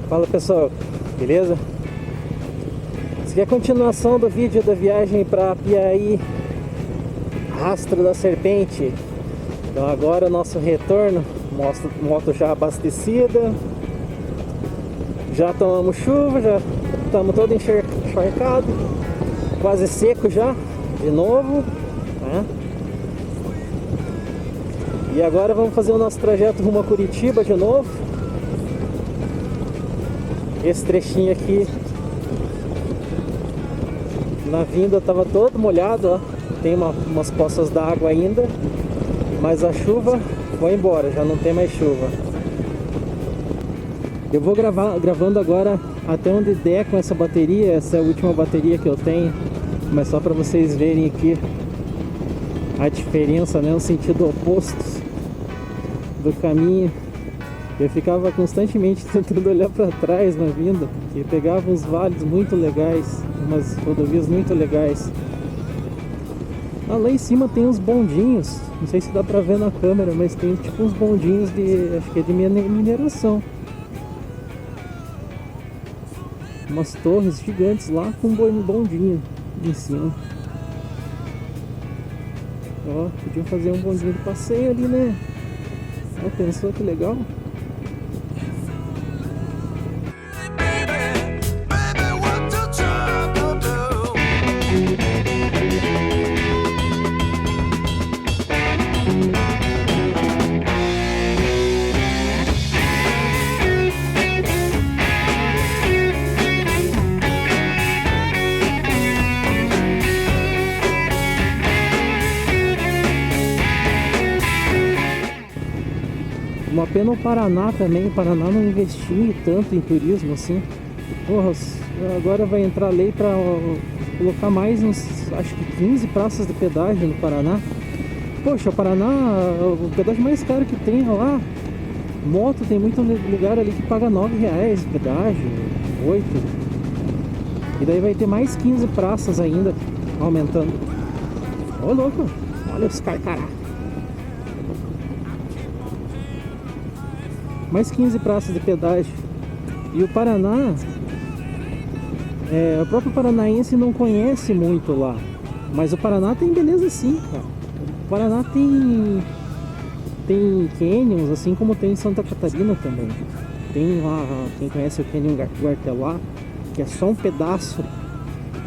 Fala pessoal, beleza? Isso aqui é a continuação do vídeo da viagem para Piaí, Rastro da Serpente. Então agora o nosso retorno, moto já abastecida, já tomamos chuva, já estamos todo encharcado, quase seco já, de novo, né? E agora vamos fazer o nosso trajeto rumo a Curitiba de novo. Esse trechinho aqui na vinda estava todo molhado, ó. Tem umas poças d'água ainda, mas a chuva foi embora, já não tem mais chuva. Eu vou gravando agora até onde der com essa bateria. Essa é a última bateria que eu tenho, mas só para vocês verem aqui a diferença, né, no sentido oposto do caminho. Eu ficava constantemente tentando olhar para trás na vinda, porque pegava uns vales muito legais, umas rodovias muito legais. Lá em cima tem uns bondinhos, não sei se dá para ver na câmera, mas tem tipo uns bondinhos de, acho que é de mineração. Umas torres gigantes lá com um bondinho em cima. Ó, podiam fazer um bondinho de passeio ali, né? Ó, pensou que legal? Uma pena o Paraná também. O Paraná não investiu tanto em turismo assim. Porra, agora vai entrar lei para colocar mais uns, acho que 15 praças de pedágio no Paraná. Poxa, o Paraná, o pedágio mais caro que tem é lá. Moto tem muito lugar ali que paga R$9 o pedágio, 8. E daí vai ter mais 15 praças ainda, aumentando. Ô louco, olha os carcará. Mais 15 praças de pedágio. E o Paraná, o próprio paranaense não conhece muito lá, mas o Paraná tem beleza sim, cara. O Paraná tem canyons, assim como tem em Santa Catarina também. Tem lá, quem conhece o Canyon Guartelá, que é só um pedaço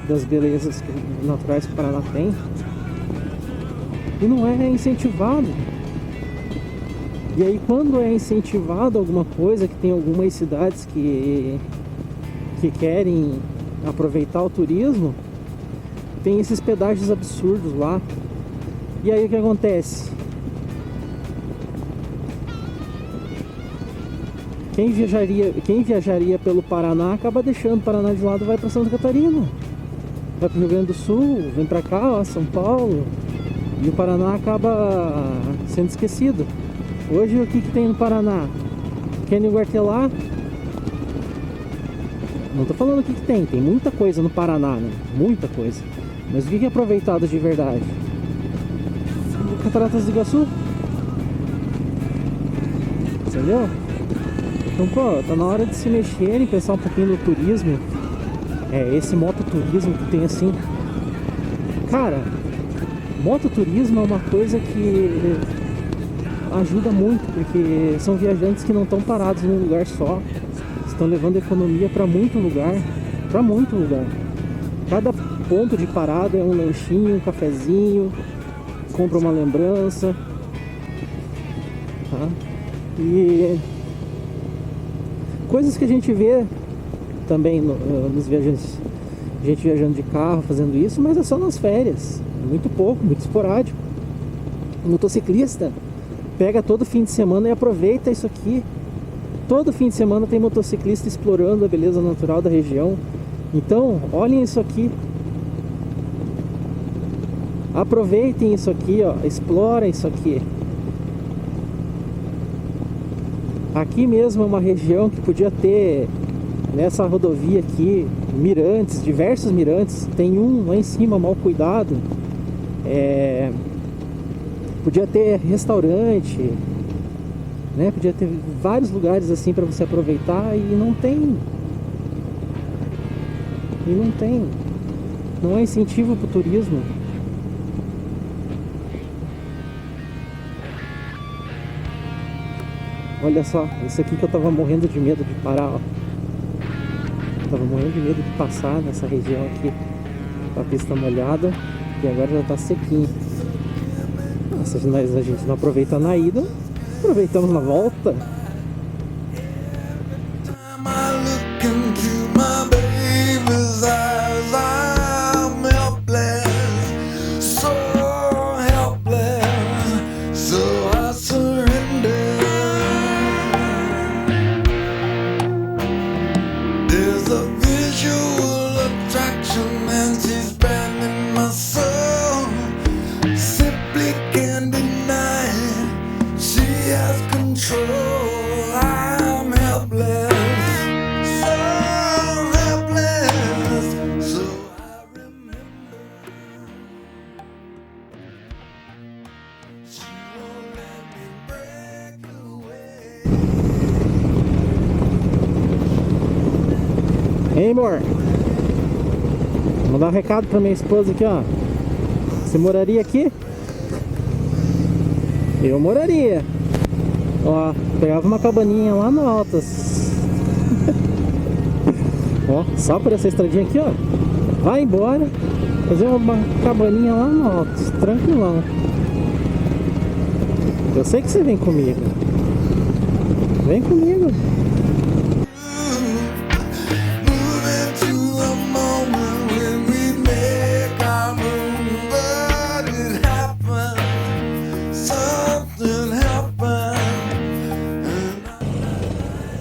das belezas naturais que o Paraná tem. E não é incentivado. E aí quando é incentivado alguma coisa, que tem algumas cidades que querem aproveitar o turismo, tem esses pedágios absurdos lá. E aí o que acontece? Quem viajaria pelo Paraná acaba deixando o Paraná de lado e vai para Santa Catarina. Vai para o Rio Grande do Sul, vem para cá, ó, São Paulo. E o Paraná acaba sendo esquecido. Hoje o que tem no Paraná? Canyon Guartelá. Não tô falando o que tem muita coisa no Paraná, né? Muita coisa. Mas o que é aproveitado de verdade? Cataratas do Iguaçu. Entendeu? Então, pô, tá na hora de se mexer e pensar um pouquinho no turismo. Esse mototurismo que tem assim. Cara, mototurismo é uma coisa que ajuda muito, porque são viajantes que não estão parados num lugar só, estão levando economia para muito lugar, Cada ponto de parada é um lanchinho, um cafezinho, compra uma lembrança, tá? E coisas que a gente vê também nos viajantes, gente viajando de carro fazendo isso, mas é só nas férias, muito pouco, muito esporádico. O motociclista pega todo fim de semana e aproveita isso aqui. Todo fim de semana tem motociclista explorando a beleza natural da região. Então, olhem isso aqui. Aproveitem isso aqui, ó. Explorem isso aqui. Aqui mesmo é uma região que podia ter, nessa rodovia aqui, mirantes, diversos mirantes. Tem um lá em cima, mal cuidado. Podia ter restaurante, né? Podia ter vários lugares assim para você aproveitar e não tem. E não tem. Não é incentivo pro turismo. Olha só, isso aqui que eu tava morrendo de medo de parar, ó. Eu tava morrendo de medo de passar nessa região aqui. A pista molhada e agora já tá sequinho. Nossa, a gente não aproveita na ida, aproveitamos na volta. Ei, amor, vou dar um recado pra minha esposa aqui, ó. Você moraria aqui? Eu moraria. Ó, pegava uma cabaninha lá no Altas. Ó, só por essa estradinha aqui, ó. Vai embora, fazer uma cabaninha lá no Altas, tranquilão. Eu sei que você vem comigo. Vem comigo.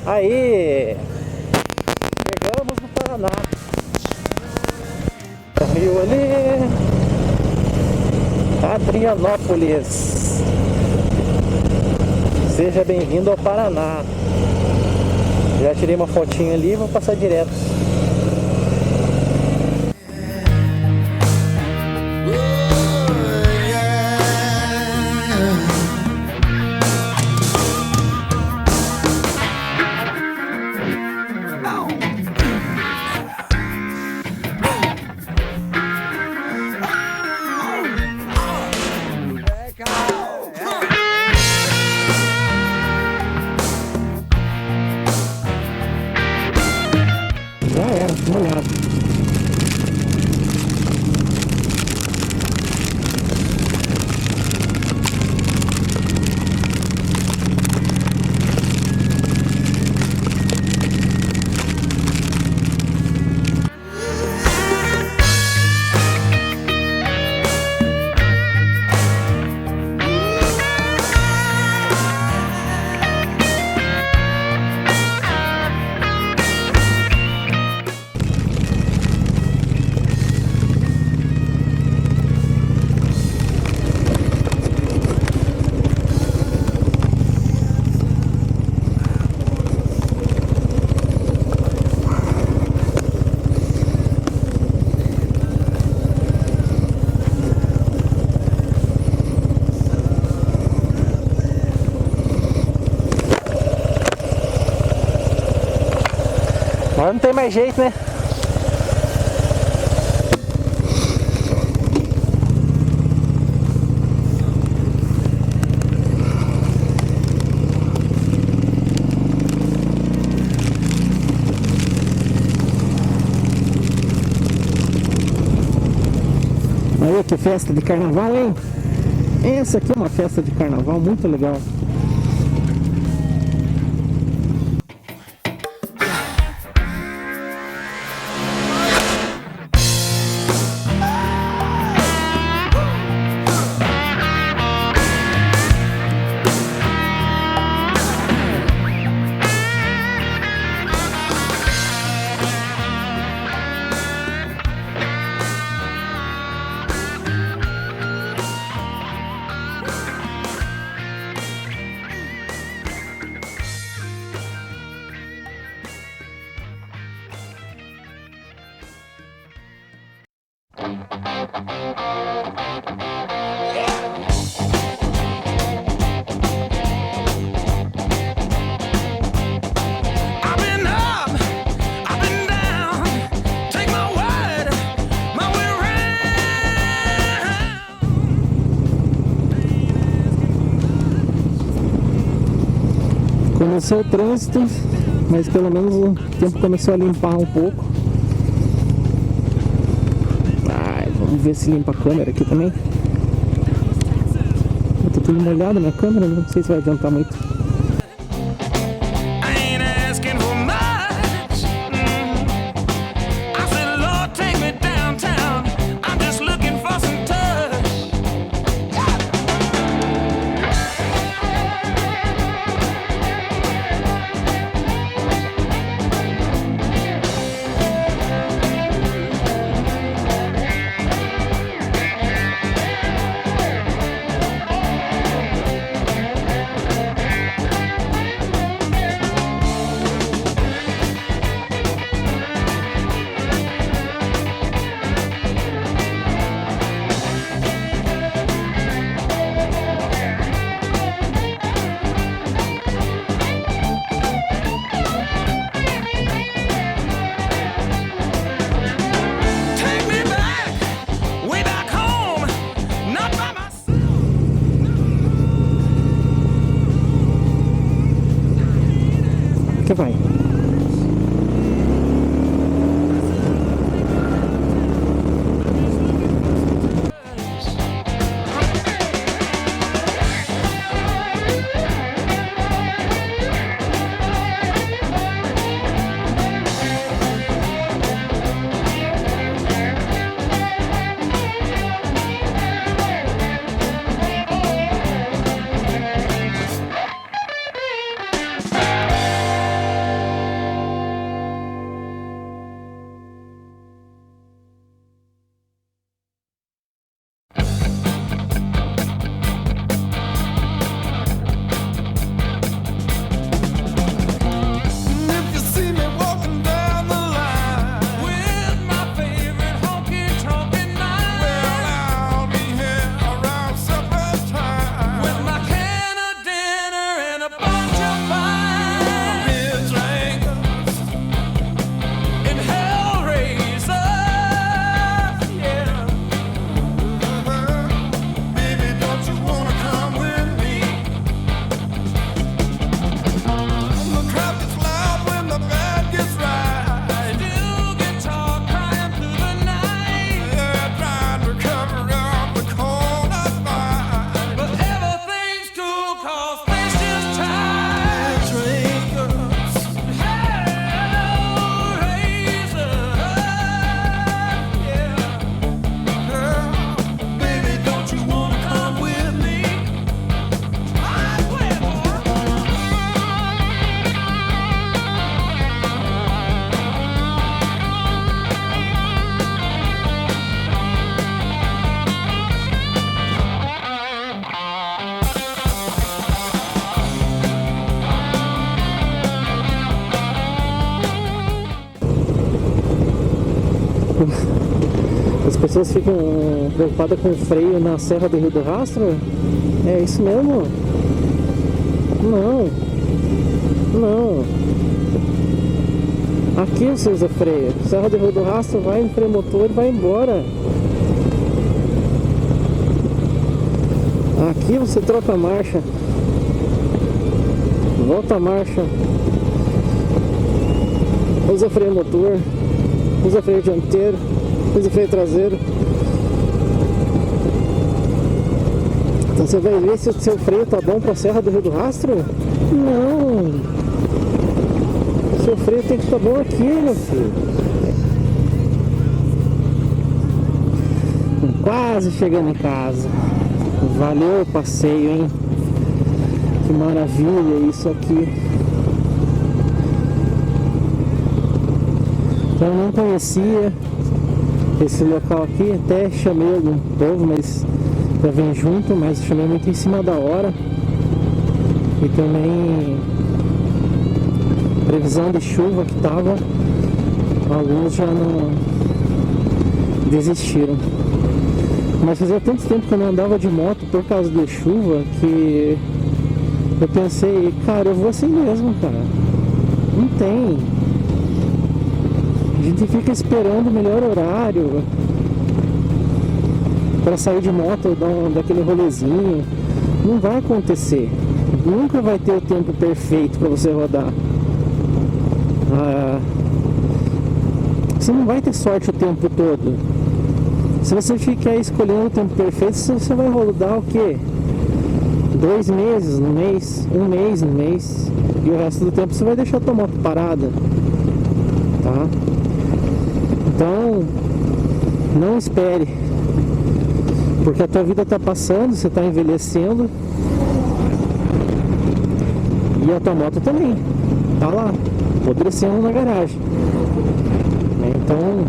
Aí, chegamos no Paraná. Rio ali, Adrianópolis. Seja bem-vindo ao Paraná. Já tirei uma fotinha ali e vou passar direto. Já era, molhado. Agora não tem mais jeito, né? Aí que festa de carnaval, hein? Essa aqui é uma festa de carnaval muito legal. começou o trânsito, mas pelo menos o tempo começou a limpar um pouco. Vamos ver se limpa a câmera aqui também. Eu tô tudo molhado na câmera, não sei se vai adiantar muito. Que vai. As pessoas ficam preocupadas com o freio na Serra do Rio do Rastro? É isso mesmo? Não. Não. Aqui você usa freio. Serra do Rio do Rastro, vai no freio motor e vai embora. Aqui você troca a marcha. Volta a marcha. Usa freio motor. Usa freio dianteiro. Usa freio traseiro. Então você vai ver se o seu freio tá bom pra Serra do Rio do Rastro? Não. O seu freio tem que estar bom aqui, meu filho. Quase chegando em casa. Valeu o passeio, hein? Que maravilha isso aqui. Eu não conhecia esse local aqui, até chamei algum povo, mas pra vir junto, mas chamei muito em cima da hora. E também previsão de chuva que tava, alguns já não desistiram. Mas fazia tanto tempo que eu não andava de moto por causa da chuva que eu pensei, cara, eu vou assim mesmo, cara. Não tem. A gente fica esperando o melhor horário para sair de moto, dar daquele rolezinho. Não vai acontecer. nunca vai ter o tempo perfeito para você rodar. Você não vai ter sorte o tempo todo. Se você ficar escolhendo o tempo perfeito, você vai rodar o quê? 2 meses no mês, 1 mês no mês, e o resto do tempo você vai deixar a tua moto parada, tá? Então, não espere, porque a tua vida tá passando, você tá envelhecendo, e a tua moto também tá lá, apodrecendo na garagem. Então,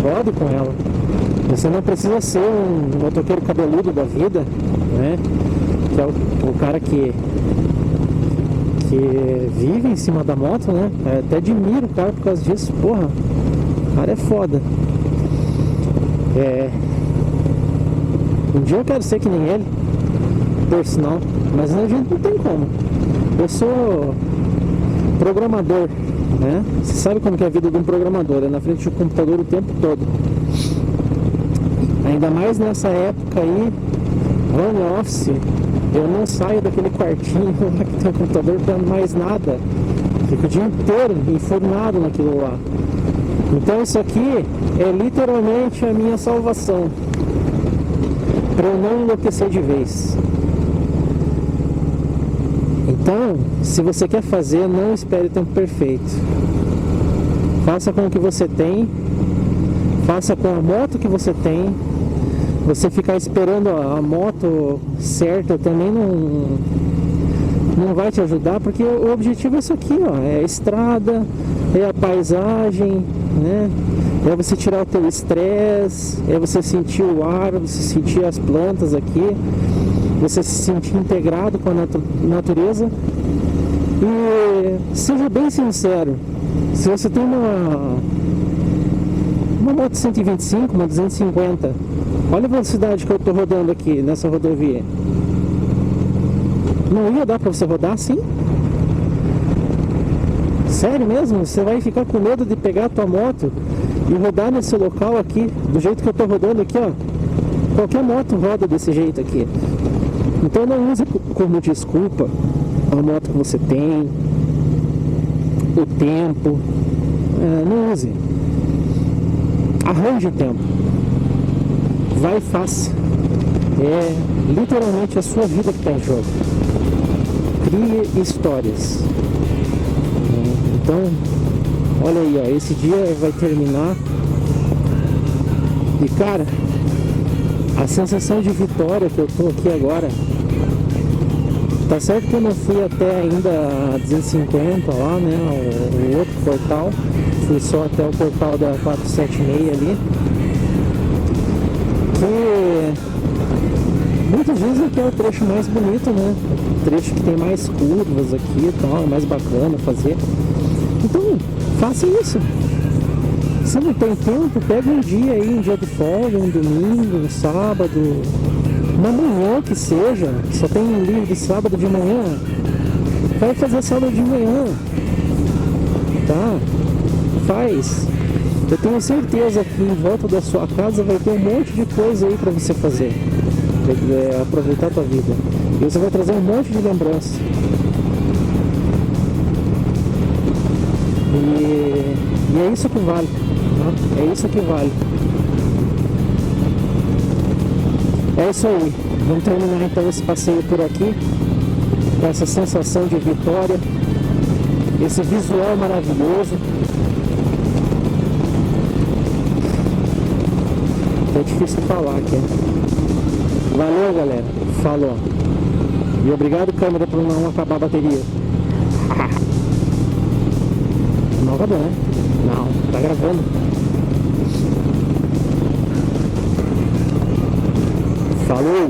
rode com ela. Você não precisa ser um motoqueiro cabeludo da vida, né? Que é o cara que vive em cima da moto, né? Eu até admiro o cara por causa disso. Porra, o cara é foda. Um dia eu quero ser que nem ele, por sinal, mas a gente não tem como. Eu sou programador, né? Você sabe como que é a vida de um programador, é na frente do computador o tempo todo. Ainda mais nessa época aí, home office, eu não saio daquele quartinho lá que tem o computador para mais nada. Fico o dia inteiro enfurnado naquilo lá. Então isso aqui é literalmente a minha salvação, para eu não enlouquecer de vez. Então, se você quer fazer, não espere o tempo perfeito. Faça com o que você tem, faça com a moto que você tem. Você ficar esperando a moto certa também não vai te ajudar, porque o objetivo é isso aqui, ó, é a estrada, é a paisagem, né? É você tirar o teu estresse, é você sentir o ar, você sentir as plantas aqui, você se sentir integrado com a natureza. E seja bem sincero, se você tem uma moto 125, uma 250, olha a velocidade que eu estou rodando aqui nessa rodovia. Não ia dar para você rodar assim? Sério mesmo? Você vai ficar com medo de pegar a tua moto e rodar nesse local aqui, do jeito que eu estou rodando aqui, ó? Qualquer moto roda desse jeito aqui. Então não use como desculpa a moto que você tem, o tempo. Não use. Arranje tempo. Vai e faça. É literalmente a sua vida que está em jogo. Crie histórias. Então, olha aí, ó, esse dia vai terminar. E cara, a sensação de vitória que eu tô aqui agora, tá certo que eu não fui até ainda a 250 lá, né, o outro portal, fui só até o portal da 476 ali, que muitos dizem que é o trecho mais bonito, né, o trecho que tem mais curvas aqui e tal, é mais bacana fazer. Então, faça isso. Se não tem tempo, pega um dia aí, um dia de folga, um domingo, um sábado, uma manhã que seja, só tem um livre sábado de manhã, vai fazer sábado de manhã, tá? Faz. Eu tenho certeza que em volta da sua casa vai ter um monte de coisa aí pra você fazer, aproveitar a tua vida, e você vai trazer um monte de lembrança. E é isso que vale, tá? É isso que vale. É isso aí. Vamos terminar então esse passeio por aqui, com essa sensação de vitória, esse visual maravilhoso. É difícil falar aqui. Valeu, galera. Falou. E obrigado, câmera, por não acabar a bateria. Não acabou, né? Não, tá gravando. Falou!